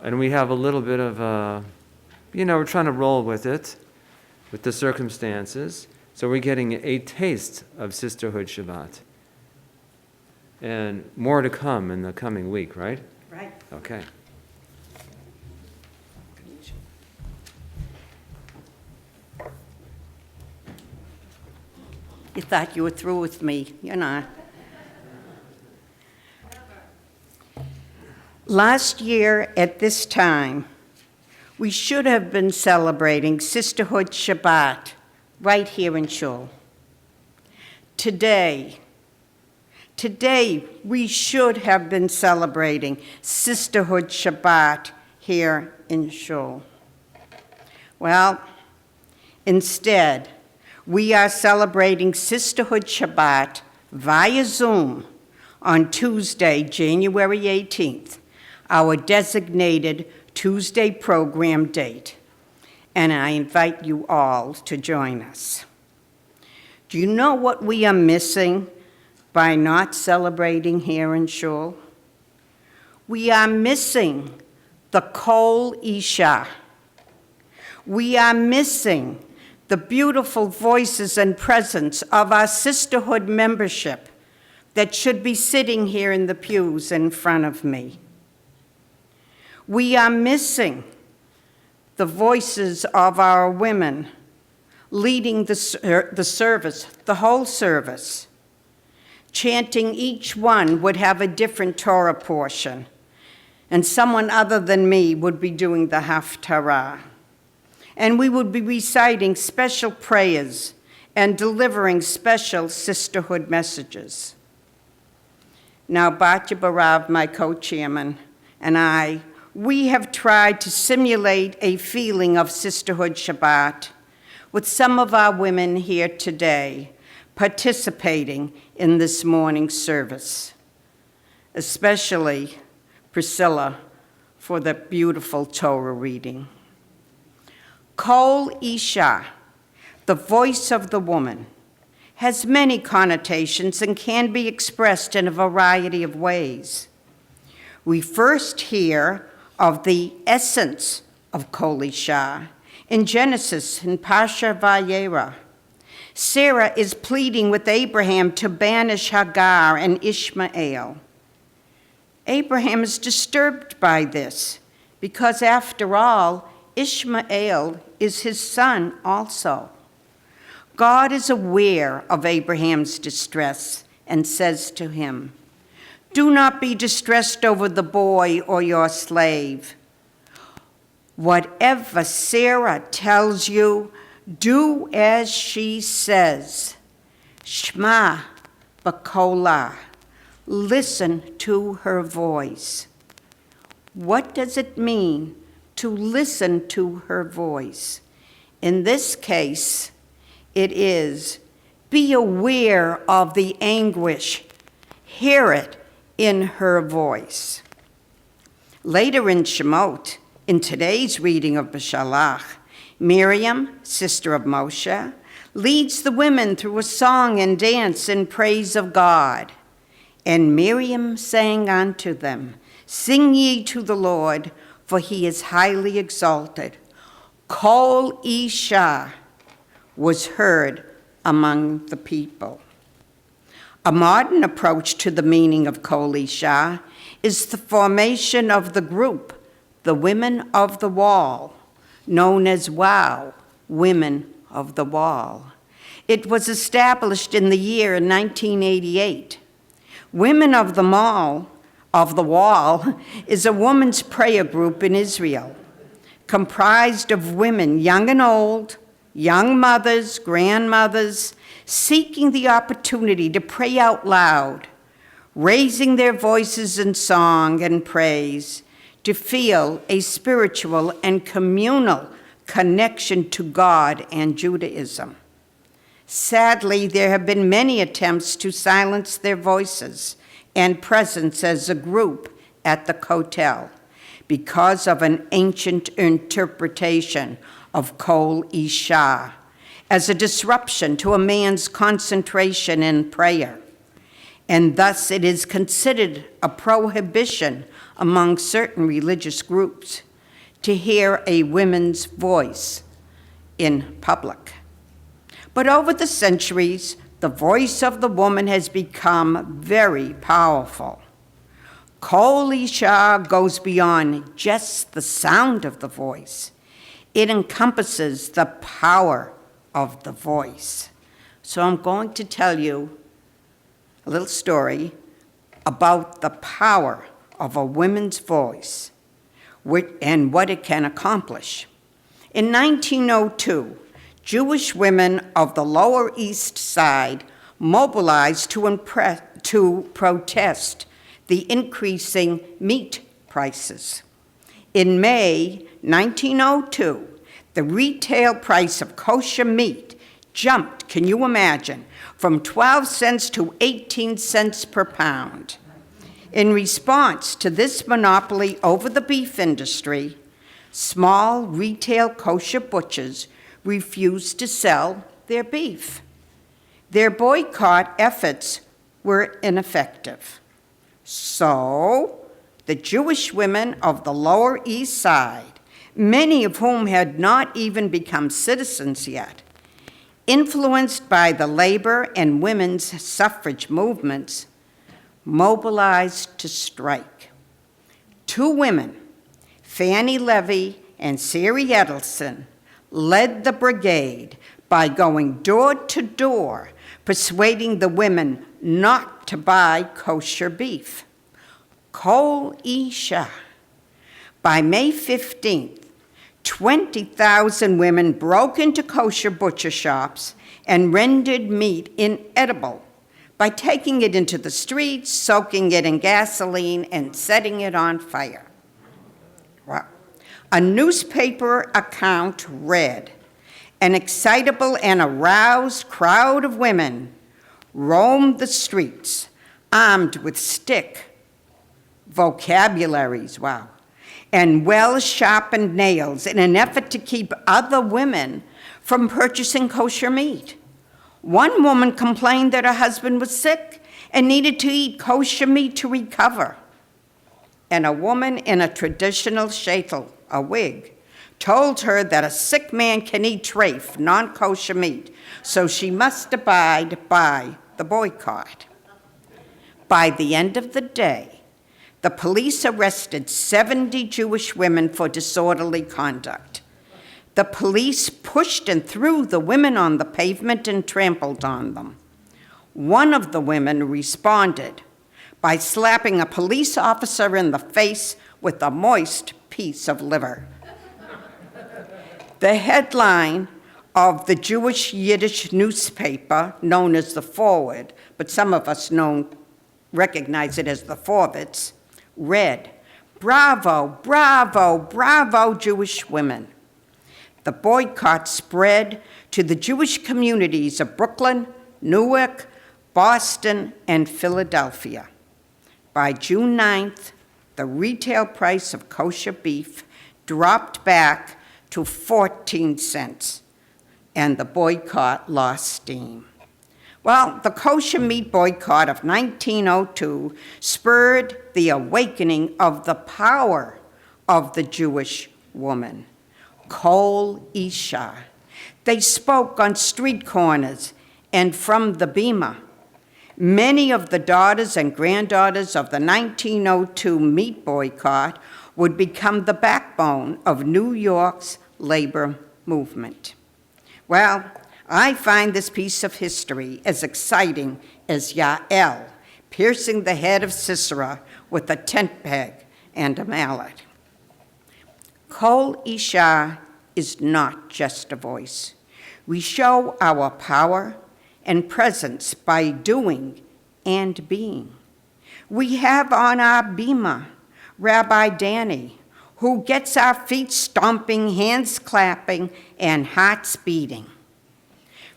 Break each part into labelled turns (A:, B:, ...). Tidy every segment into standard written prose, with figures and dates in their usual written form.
A: And we have a little bit of, we're trying to roll with it, with the circumstances. So we're getting a taste of Sisterhood Shabbat. And more to come in the coming week, right?
B: Right.
A: Okay.
B: You thought you were through with me. You're not. Last year at this time, we should have been celebrating Sisterhood Shabbat right here in Shul. Today, we should have been celebrating Sisterhood Shabbat here in Shul. Well, instead, we are celebrating Sisterhood Shabbat via Zoom on Tuesday, January 18th, our designated Tuesday program date. And I invite you all to join us. Do you know what we are missing by not celebrating here in Shul? We are missing the Kol Isha. We are missing the beautiful voices and presence of our sisterhood membership that should be sitting here in the pews in front of me. We are missing the voices of our women leading the service, the whole service. Chanting, each one would have a different Torah portion, and someone other than me would be doing the Haftarah. And we would be reciting special prayers and delivering special sisterhood messages. Now, Batya Barav, my co-chairman, and I, we have tried to simulate a feeling of Sisterhood Shabbat with some of our women here today participating in this morning's service, especially Priscilla for the beautiful Torah reading. Kol Isha, the voice of the woman, has many connotations and can be expressed in a variety of ways. We first hear of the essence of Kol Isha in Genesis in Pasha Vayera. Sarah is pleading with Abraham to banish Hagar and Ishmael. Abraham is disturbed by this because, after all, Ishmael is his son also. God is aware of Abraham's distress and says to him, "Do not be distressed over the boy or your slave. Whatever Sarah tells you, do as she says. Shema b'kolah. Listen to her voice." What does it mean to listen to her voice? In this case, it is be aware of the anguish. Hear it in her voice. Later in Shemot, in today's reading of Beshalach, Miriam, sister of Moshe, leads the women through a song and dance in praise of God. And Miriam sang unto them, "Sing ye to the Lord, for he is highly exalted." Kol Isha was heard among the people. A modern approach to the meaning of Kol Isha is the formation of the group, the Women of the Wall, known as WOW, Women of the Wall. It was established in the year 1988. Women of the Wall is a women's prayer group in Israel, comprised of women, young and old, young mothers, grandmothers, seeking the opportunity to pray out loud, raising their voices in song and praise, to feel a spiritual and communal connection to God and Judaism. Sadly, there have been many attempts to silence their voices and presence as a group at the Kotel because of an ancient interpretation of Kol Isha as a disruption to a man's concentration in prayer. And thus it is considered a prohibition among certain religious groups to hear a woman's voice in public. But over the centuries, the voice of the woman has become very powerful. Kol Isha goes beyond just the sound of the voice. It encompasses the power of the voice. So I'm going to tell you a little story about the power of a woman's voice and what it can accomplish. In 1902, Jewish women of the Lower East Side mobilized to protest the increasing meat prices. In May 1902, the retail price of kosher meat jumped, can you imagine, from 12 cents to 18 cents per pound. In response to this monopoly over the beef industry, small retail kosher butchers refused to sell their beef. Their boycott efforts were ineffective. So, the Jewish women of the Lower East Side, many of whom had not even become citizens yet, influenced by the labor and women's suffrage movements, mobilized to strike. Two women, Fanny Levy and Sari Edelson, led the brigade by going door to door, persuading the women not to buy kosher beef. Kol Isha. By May 15th, 20,000 women broke into kosher butcher shops and rendered meat inedible by taking it into the streets, soaking it in gasoline, and setting it on fire. Wow. A newspaper account read, "An excitable and aroused crowd of women roamed the streets, armed with stick, vocabularies, wow, and well-sharpened nails in an effort to keep other women from purchasing kosher meat. One woman complained that her husband was sick and needed to eat kosher meat to recover. And a woman in a traditional sheitel, a wig, told her that a sick man can eat treif, non-kosher meat, so she must abide by the boycott. By the end of the day, the police arrested 70 Jewish women for disorderly conduct. The police pushed and threw the women on the pavement and trampled on them. One of the women responded by slapping a police officer in the face with a moist piece of liver. The headline of the Jewish Yiddish newspaper, known as the Forward, but some of us recognize it as the Forwards, read, "Bravo, bravo, bravo, Jewish women." The boycott spread to the Jewish communities of Brooklyn, Newark, Boston, and Philadelphia. By June 9th, the retail price of kosher beef dropped back to 14 cents, and the boycott lost steam. Well, the kosher meat boycott of 1902 spurred the awakening of the power of the Jewish woman. Kol Isha. They spoke on street corners and from the bima. Many of the daughters and granddaughters of the 1902 meat boycott would become the backbone of New York's labor movement. Well, I find this piece of history as exciting as Yael piercing the head of Sisera with a tent peg and a mallet. Kol Isha is not just a voice. We show our power and presence by doing and being. We have on our bima Rabbi Danny, who gets our feet stomping, hands clapping, and hearts beating.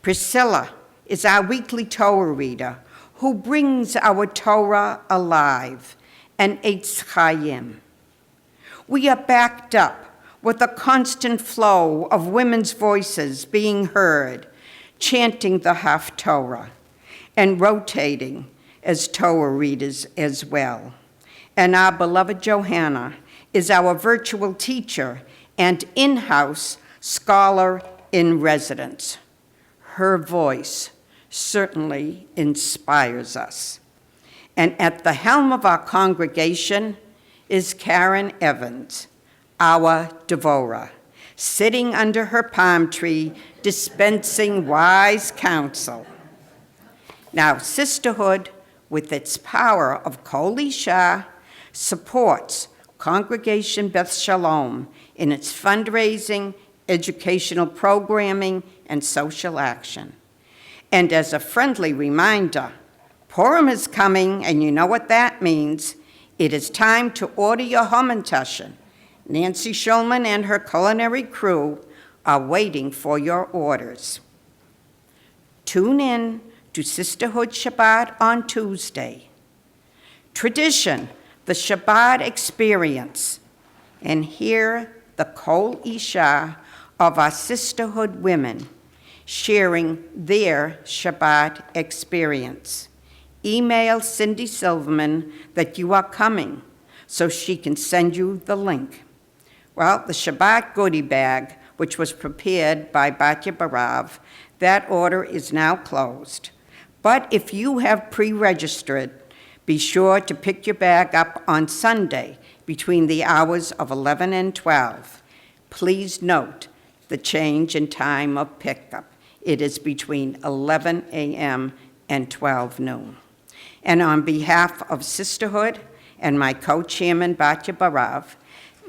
B: Priscilla is our weekly Torah reader who brings our Torah alive, and Eitz Chaim. We are backed up with a constant flow of women's voices being heard, chanting the Haftorah, and rotating as Torah readers as well. And our beloved Johanna is our virtual teacher and in-house scholar in residence. Her voice certainly inspires us. And at the helm of our congregation is Karen Evans, our Devorah, sitting under her palm tree, dispensing wise counsel. Now, Sisterhood, with its power of Kol Isha, supports Congregation Beth Shalom in its fundraising, educational programming, and social action. And as a friendly reminder, Purim is coming, and you know what that means. It is time to order your Hamantashen. Nancy Shulman and her culinary crew are waiting for your orders. Tune in to Sisterhood Shabbat on Tuesday. Tradition, the Shabbat experience, and hear the Kol Isha of our sisterhood women sharing their Shabbat experience. Email Cindy Silverman that you are coming so she can send you the link. Well, the Shabbat goodie bag, which was prepared by Batya Barav, that order is now closed. But if you have pre-registered, be sure to pick your bag up on Sunday between the hours of 11 and 12. Please note the change in time of pickup. It is between 11 a.m. and 12 noon. And on behalf of Sisterhood and my co-chairman, Batya Barav,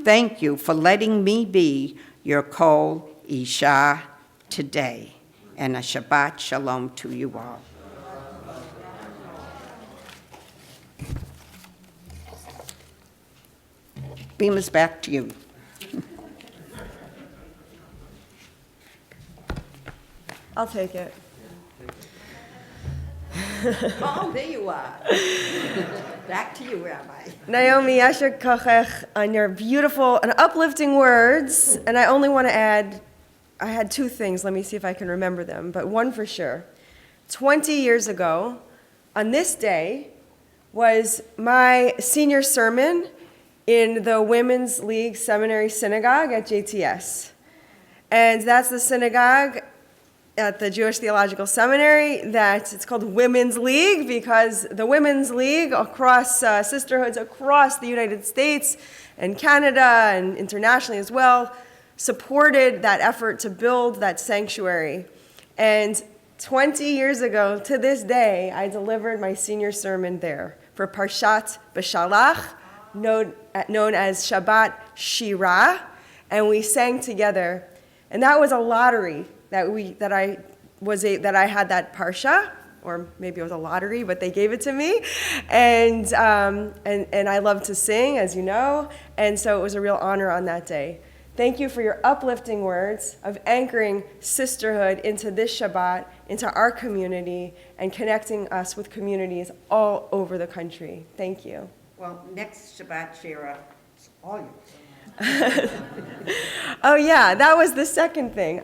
B: thank you for letting me be your Kol Isha today. And a Shabbat Shalom to you all. Beamer's back to you.
C: I'll take it.
B: Oh, there you are. Back to you, Rabbi.
C: Naomi, Yasher Kochech, on your beautiful and uplifting words. And I only want to add, I had two things. Let me see if I can remember them, but one for sure. 20 years ago, on this day, was my senior sermon in the Women's League Seminary Synagogue at JTS. And that's the synagogue at the Jewish Theological Seminary that it's called Women's League because the Women's League across sisterhoods across the United States and Canada and internationally as well supported that effort to build that sanctuary. And 20 years ago to this day, I delivered my senior sermon there for Parshat B'Shalach, known as Shabbat Shirah, and we sang together. And that was a lottery that I had that parsha, or maybe it was a lottery, but they gave it to me, and I love to sing, as you know, and so it was a real honor on that day. Thank you for your uplifting words of anchoring sisterhood into this Shabbat, into our community, and connecting us with communities all over the country. Thank you.
B: Well, next Shabbat Shira, it's all yours.
C: Oh yeah, that was the second thing.